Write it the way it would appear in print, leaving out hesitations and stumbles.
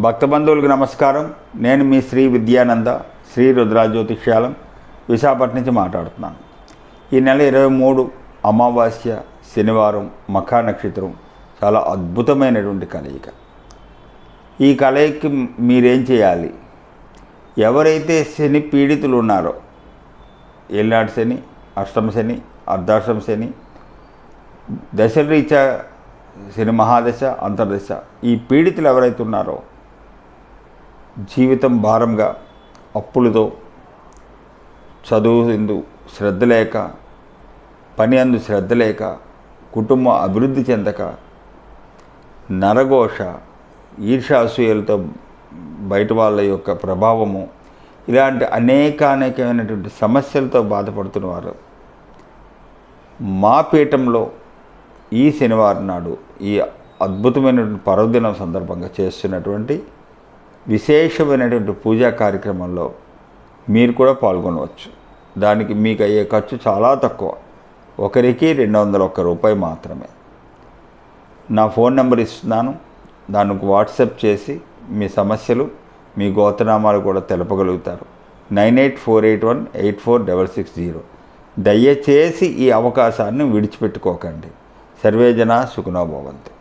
భక్త బంధువులకు నమస్కారం. నేను మీ శ్రీ విద్యానంద, శ్రీ రుద్ర జ్యోతిష్యాలం, విశాఖపట్నం నుంచి మాట్లాడుతున్నాను. ఈ నెల 23 అమావాస్య శనివారం, మఖా నక్షత్రం. చాలా అద్భుతమైనటువంటి కలయిక. ఈ కలయికకి మీరేం చేయాలి? ఎవరైతే శని పీడితులు ఉన్నారో, ఏళ్ళనాటి శని, అష్టమ శని, అర్ధాష్టమ శని, దశరీత్యా శని మహాదశ, అంతర్దశ, ఈ పీడితులు ఎవరైతే ఉన్నారో, జీవితం భారంగా, అప్పులతో, చదువు ఎందు శ్రద్ధ లేక, పని అందు శ్రద్ధ లేక, కుటుంబం అభివృద్ధి చెందక, నరఘోష, ఈర్ష్యాసూయలతో బయట వాళ్ళ యొక్క ప్రభావము, ఇలాంటి అనేకమైనటువంటి సమస్యలతో బాధపడుతున్నవారు మా పీఠంలో ఈ శనివారం నాడు ఈ అద్భుతమైనటువంటి పర్వదినం సందర్భంగా చేస్తున్నటువంటి విశేషమైనటువంటి పూజా కార్యక్రమంలో మీరు కూడా పాల్గొనవచ్చు. దానికి మీకు అయ్యే ఖర్చు చాలా తక్కువ, ఒకరికి 201 రూపాయి మాత్రమే. నా ఫోన్ నెంబర్ ఇస్తున్నాను, దానికి వాట్సాప్ చేసి మీ సమస్యలు, మీ గోత్రనామాలు కూడా తెలపగలుగుతారు. 9848184660. దయచేసి ఈ అవకాశాన్ని విడిచిపెట్టుకోకండి. సర్వే జనా సుఖినో భవంతు.